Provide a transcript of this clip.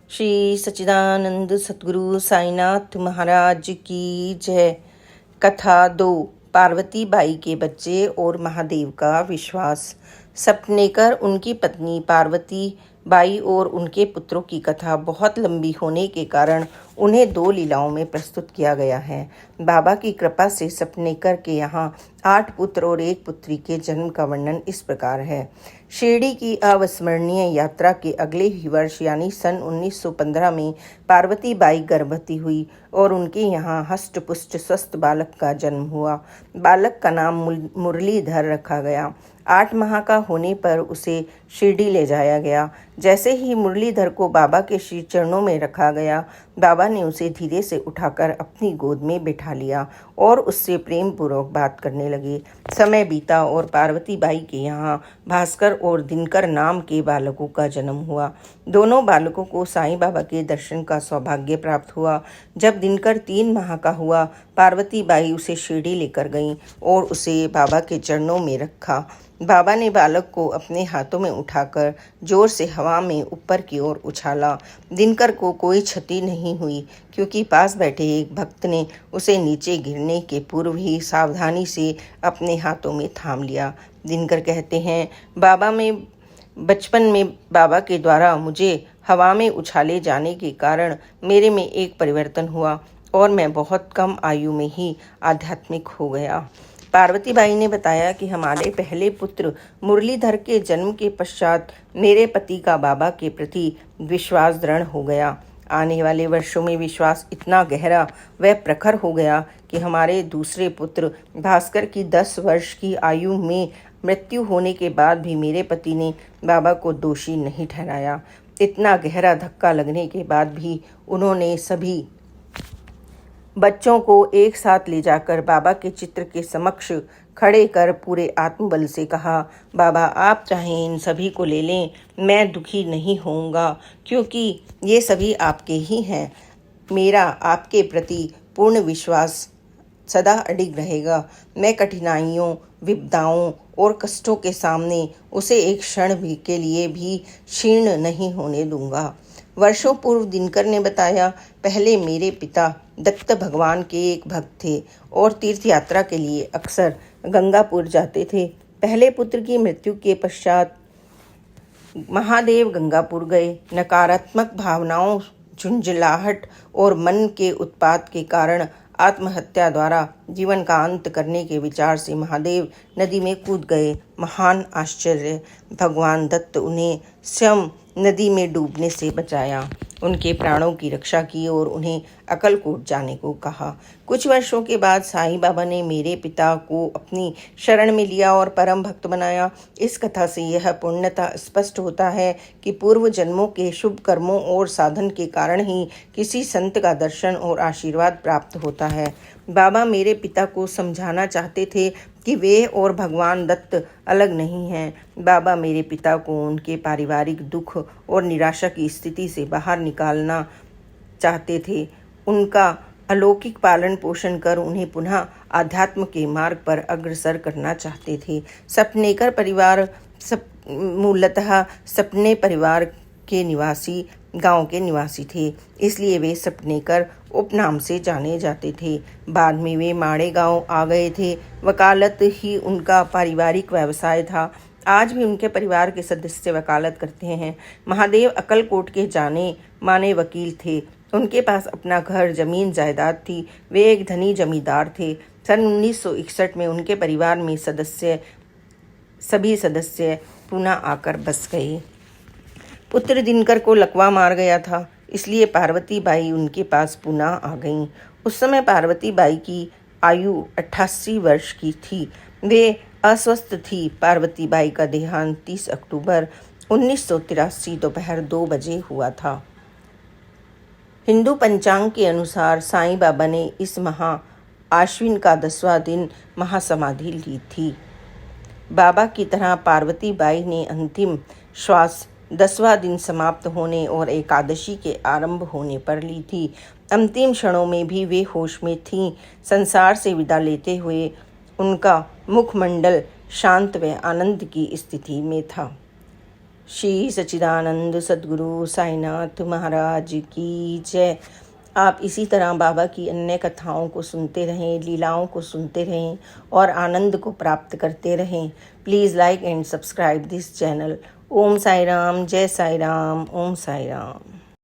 श्री सच्चिदानंद सतगुरु साईनाथ महाराज की जय। कथा 2। पार्वती बाई के बच्चे और महादेव का विश्वास। सपनेकर, उनकी पत्नी पार्वती बाई और उनके पुत्रों की कथा बहुत लंबी होने के कारण उन्हें 2 लीलाओं में प्रस्तुत किया गया है। बाबा की कृपा से सपनेकर के यहाँ 8 पुत्र और 1 पुत्री के जन्म का वर्णन इस प्रकार है। शिरडी की अविस्मरणीय यात्रा के अगले ही वर्ष यानी सन 1915 में पार्वती बाई गर्भवती हुई और उनके यहाँ हष्ट पुष्ट स्वस्थ बालक का जन्म हुआ। बालक का नाम मुरलीधर रखा गया। 8 माह का होने पर उसे शिरडी ले जाया गया। जैसे ही मुरलीधर को बाबा के श्री चरणों में रखा गया, बाबा ने उसे धीरे से उठाकर अपनी गोद में बिठा लिया और उससे प्रेम पूर्वक बात करने लगे। समय बीता और पार्वती बाई के यहाँ भास्कर और दिनकर नाम के बालकों का जन्म हुआ। दोनों बालकों को साईं बाबा के दर्शन का सौभाग्य प्राप्त हुआ। जब दिनकर 3 माह का हुआ, पार्वती बाई उसे शिरडी लेकर गईं और उसे बाबा के चरणों में रखा। बाबा ने बालक को अपने हाथों में उठाकर जोर से हवा में ऊपर की ओर उछाला। दिनकर को कोई क्षति नहीं हुई क्योंकि पास बैठे एक भक्त ने उसे नीचे गिरने के पूर्व ही सावधानी से अपने हाथों में थाम लिया। दिनकर कहते हैं, बचपन में बाबा के द्वारा मुझे हवा में उछाले जाने के कारण मेरे में एक परिवर्तन हुआ और मैं बहुत कम आयु में ही आध्यात्मिक हो गया। पार्वती बाई ने बताया कि हमारे पहले पुत्र मुरलीधर के जन्म के पश्चात मेरे पति का बाबा के प्रति विश्वास दृढ़ हो गया। आने वाले वर्षों में विश्वास इतना गहरा व प्रखर हो गया कि हमारे दूसरे पुत्र भास्कर की 10 वर्ष की आयु में मृत्यु होने के बाद भी मेरे पति ने बाबा को दोषी नहीं ठहराया। इतना गहरा धक्का लगने के बाद भी उन्होंने सभी बच्चों को एक साथ ले जाकर बाबा के चित्र के समक्ष खड़े कर पूरे आत्मबल से कहा, बाबा आप चाहें इन सभी को ले लें, मैं दुखी नहीं होऊंगा क्योंकि ये सभी आपके ही हैं। मेरा आपके प्रति पूर्ण विश्वास सदा अडिग रहेगा। मैं कठिनाइयों, विपदाओं और कष्टों के सामने उसे एक क्षण भी के लिए भी क्षीण नहीं होने दूंगा। वर्षों पूर्व दिनकर ने बताया, पहले मेरे पिता दत्त भगवान के एक भक्त थे और तीर्थ यात्रा के लिए अक्सर गंगापुर जाते थे। पहले पुत्र की मृत्यु के पश्चात महादेव गंगापुर गए। नकारात्मक भावनाओं, झुंझलाहट और मन के उत्पात के कारण आत्महत्या द्वारा जीवन का अंत करने के विचार से महादेव नदी में कूद गए। महान आश्चर्य, भगवान दत्त उन्हें स्वयं नदी में डूबने से बचाया, उनके प्राणों की रक्षा की और उन्हें अक्कलकोट जाने को कहा। कुछ वर्षों के बाद साईं बाबा ने मेरे पिता को अपनी शरण में लिया और परम भक्त बनाया। इस कथा से यह पूर्णतः स्पष्ट होता है कि पूर्व जन्मों के शुभ कर्मों और साधन के कारण ही किसी संत का दर्शन और आशीर्वाद प्राप्त होता है। बाबा मेरे पिता को समझाना चाहते थे कि वे और भगवान दत्त अलग नहीं हैं। बाबा मेरे पिता को उनके पारिवारिक दुख और निराशा की स्थिति से बाहर निकालना चाहते थे। उनका अलौकिक पालन पोषण कर उन्हें पुनः आध्यात्म के मार्ग पर अग्रसर करना चाहते थे। सपनेकर परिवार मूलतः सपने परिवार के निवासी गांव के निवासी थे, इसलिए वे सपनेकर उपनाम से जाने जाते थे। बाद में वे माड़े गांव आ गए थे। वकालत ही उनका पारिवारिक व्यवसाय था। आज भी उनके परिवार के सदस्य वकालत करते हैं। महादेव अक्कलकोट के जाने माने वकील थे। उनके पास अपना घर, जमीन जायदाद थी। वे एक धनी जमींदार थे। सन 1961 में उनके परिवार में सभी सदस्य पुणे आकर बस गए। पुत्र दिनकर को लकवा मार गया था, इसलिए पार्वती बाई उनके पास पुणे आ गईं। उस समय पार्वती बाई की आयु 88 वर्ष की थी। वे अस्वस्थ थी। पार्वती बाई का देहांत 30 अक्टूबर 1983 दोपहर 2 बजे हुआ था। हिंदू पंचांग के अनुसार साईं बाबा ने इस माह आश्विन का 10वां दिन महासमाधि ली थी। बाबा की तरह पार्वती बाई ने अंतिम श्वास 10वां दिन समाप्त होने और एकादशी के आरंभ होने पर ली थी। अंतिम क्षणों में भी वे होश में थीं। संसार से विदा लेते हुए उनका मुखमंडल शांत व आनंद की स्थिति में था। श्री सच्चिदानंद सद्गुरु साईनाथ महाराज की जय। आप इसी तरह बाबा की अन्य कथाओं को सुनते रहें, लीलाओं को सुनते रहें और आनंद को प्राप्त करते रहें। Please like and subscribe this channel. Om Sai Ram, Jai Sai Ram, Om Sai Ram.